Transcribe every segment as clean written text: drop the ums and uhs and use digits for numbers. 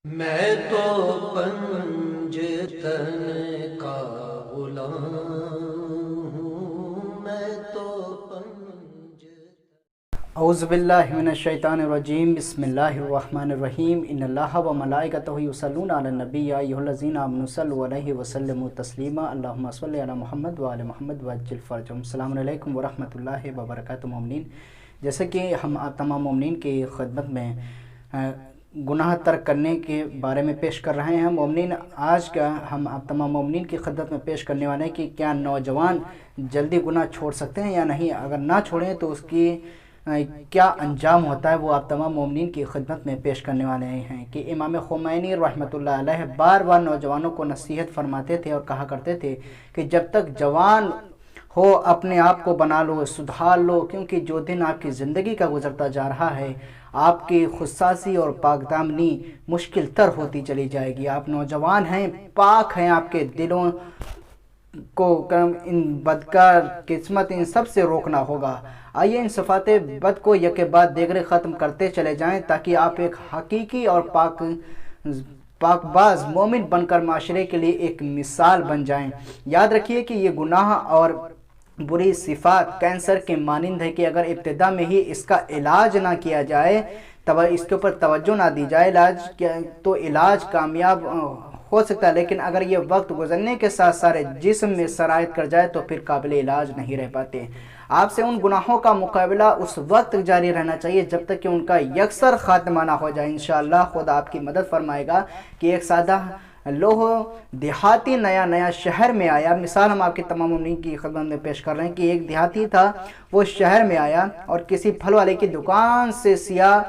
میں تو پنجتن کا غلام ہوں، میں تو اعوذ باللہ من الشیطان الرجیم، بسم اللہ الرحمن الرحیم۔ ان اللہ و ملائکتہ یصلون علی النبی یا ایھا الذین آمنوا صلوا علیہ وسلموا تسلیما، اللہم صل علی محمد و آل محمد وعجل فرجهم۔ السلام علیکم ورحمۃ اللہ وبرکاتہ۔ مومنین، جیسے کہ ہم آپ تمام مومنین کی خدمت میں گناہ ترک کرنے کے بارے میں پیش کر رہے ہیں، مومنین آج کا ہم آپ تمام مومنین کی خدمت میں پیش کرنے والے ہیں کہ کیا نوجوان جلدی گناہ چھوڑ سکتے ہیں یا نہیں، اگر نہ چھوڑیں تو اس کی کیا انجام ہوتا ہے، وہ آپ تمام مومنین کی خدمت میں پیش کرنے والے ہیں کہ امام خمینی رحمۃ اللہ علیہ بار بار نوجوانوں کو نصیحت فرماتے تھے اور کہا کرتے تھے کہ جب تک جوان ہو اپنے آپ کو بنا لو، سدھار لو، کیونکہ جو دن آپ کی زندگی کا گزرتا جا رہا ہے آپ کی خودسازی اور پاک دامنی مشکل تر ہوتی چلی جائے گی۔ آپ نوجوان ہیں، پاک ہیں، آپ کے دلوں کو ان بدکار قسمت ان سب سے روکنا ہوگا۔ آئیے ان صفات بد کو یک بعد دیگرے ختم کرتے چلے جائیں تاکہ آپ ایک حقیقی اور پاک باز مومن بن کر معاشرے کے لیے ایک مثال بن جائیں۔ یاد رکھیے کہ یہ گناہ اور بری صفات کینسر کے مانند ہے کہ اگر ابتدا میں ہی اس کا علاج نہ کیا جائے، اس کے اوپر توجہ نہ دی جائے تو علاج کامیاب ہو سکتا ہے، لیکن اگر یہ وقت گزرنے کے ساتھ سارے جسم میں سرایت کر جائے تو پھر قابل علاج نہیں رہ پاتے۔ آپ سے ان گناہوں کا مقابلہ اس وقت تک جاری رہنا چاہیے جب تک کہ ان کا یکسر خاتمہ نہ ہو جائے۔ انشاءاللہ خدا آپ کی مدد فرمائے گا کہ ایک سادہ لوہ دیہاتی نیا شہر میں آیا۔ مثال ہم آپ کے تمام مومنین کی خدمت میں پیش کر رہے ہیں کہ ایک دیہاتی تھا، وہ شہر میں آیا اور کسی پھل والے کی دکان سے سیاہ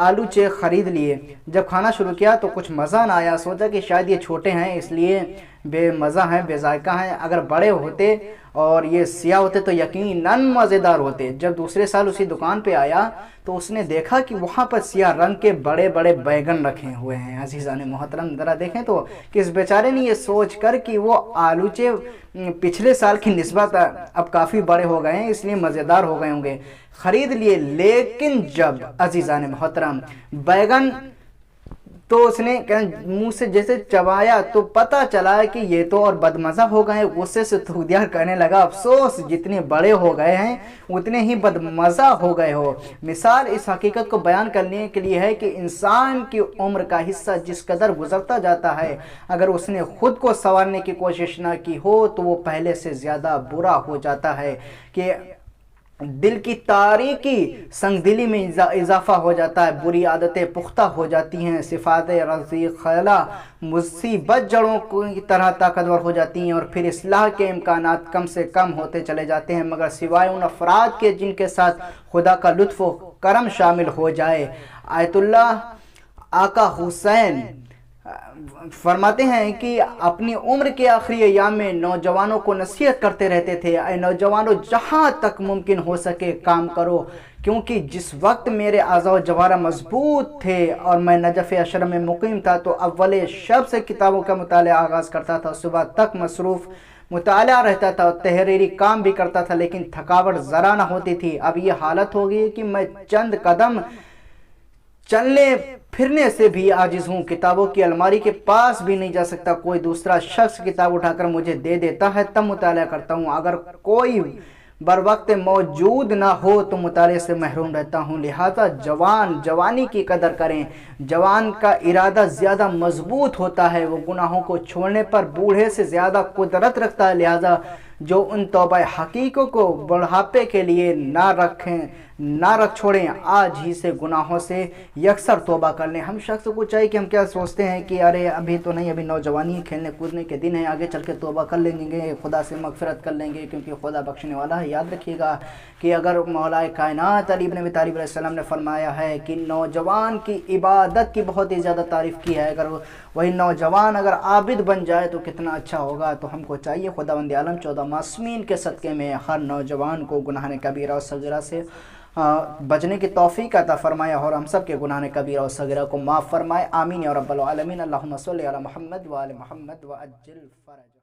آلو چے خرید لیے۔ جب کھانا شروع کیا تو کچھ مزہ نہ آیا، سوچا کہ شاید یہ چھوٹے ہیں اس لیے بے مزہ ہیں، بے ذائقہ ہیں، اگر بڑے ہوتے اور یہ سیاہ ہوتے تو یقیناً مزیدار ہوتے۔ جب دوسرے سال اسی دکان پہ آیا تو اس نے دیکھا کہ وہاں پر سیاہ رنگ کے بڑے بڑے بیگن رکھے ہوئے ہیں۔ عزیزان محترم ذرا دیکھیں تو کہ اس بیچارے نے یہ سوچ کر کہ وہ آلوچے پچھلے سال کی نسبت اب کافی بڑے ہو گئے ہیں اس لیے مزیدار ہو گئے ہوں گے، خرید لیے۔ لیکن جب عزیزان محترم بیگن تو اس نے منہ سے جیسے چبایا تو پتہ چلا کہ یہ تو اور بدمزہ ہو گئے۔ غصے سے تھودیار کرنے لگا، افسوس جتنے بڑے ہو گئے ہیں اتنے ہی بدمزہ ہو گئے ہو۔ مثال اس حقیقت کو بیان کرنے کے لیے ہے کہ انسان کی عمر کا حصہ جس قدر گزرتا جاتا ہے، اگر اس نے خود کو سنوارنے کی کوشش نہ کی ہو تو وہ پہلے سے زیادہ برا ہو جاتا ہے کہ دل کی تاریکی سنگ دلی میں اضافہ ہو جاتا ہے، بری عادتیں پختہ ہو جاتی ہیں، صفات رضی خلا مصیبت جڑوں کی طرح طاقتور ہو جاتی ہیں اور پھر اصلاح کے امکانات کم سے کم ہوتے چلے جاتے ہیں، مگر سوائے ان افراد کے جن کے ساتھ خدا کا لطف و کرم شامل ہو جائے۔ آیت اللہ آقا حسین فرماتے ہیں کہ اپنی عمر کے آخری ایام میں نوجوانوں کو نصیحت کرتے رہتے تھے، اے نوجوانوں جہاں تک ممکن ہو سکے کام کرو، کیونکہ جس وقت میرے اعضاء و جوارح مضبوط تھے اور میں نجف اشرف میں مقیم تھا تو اول شب سے کتابوں کا مطالعہ آغاز کرتا تھا، صبح تک مصروف مطالعہ رہتا تھا، تحریری کام بھی کرتا تھا لیکن تھکاوٹ ذرا نہ ہوتی تھی۔ اب یہ حالت ہو گئی کہ میں چند قدم چلنے پھرنے سے بھی عاجز ہوں، کتابوں کی الماری کے پاس بھی نہیں جا سکتا، کوئی دوسرا شخص کتاب اٹھا کر مجھے دے دیتا ہے تب مطالعہ کرتا ہوں، اگر کوئی بر وقت موجود نہ ہو تو مطالعے سے محروم رہتا ہوں۔ لہذا جوانی کی قدر کریں، جوان کا ارادہ زیادہ مضبوط ہوتا ہے، وہ گناہوں کو چھوڑنے پر بوڑھے سے زیادہ قدرت رکھتا ہے، لہذا جو ان توبہ حقیقوں کو بڑھاپے کے لیے نہ رکھ چھوڑیں، آج ہی سے گناہوں سے یکسر توبہ کر لیں۔ ہم شخص کو چاہیے کہ ہم کیا سوچتے ہیں کہ ارے ابھی تو نہیں، ابھی نوجوانی کھیلنے کودنے کے دن ہیں، آگے چل کے توبہ کر لیں گے، خدا سے مغفرت کر لیں گے کیونکہ خدا بخشنے والا ہے۔ یاد رکھیے گا کہ اگر مولا کائنات علی بن ابی طالب علیہ السلام نے فرمایا ہے کہ نوجوان کی عبادت کی بہت ہی زیادہ تعریف کی ہے، اگر وہی نوجوان اگر عابد بن جائے تو کتنا اچھا ہوگا۔ تو ہم کو چاہیے خداوند عالم 14 معصومین کے صدقے میں ہر نوجوان کو گناہ کبیرہ اور صغیرہ سے بچنے کی توفیق عطا فرمائے اور ہم سب کے گناہ کبیرہ اور صغیرہ کو معاف فرمائے، آمین یا رب العالمین۔ اللہم صل علی محمد و آل محمد وعجل فرج۔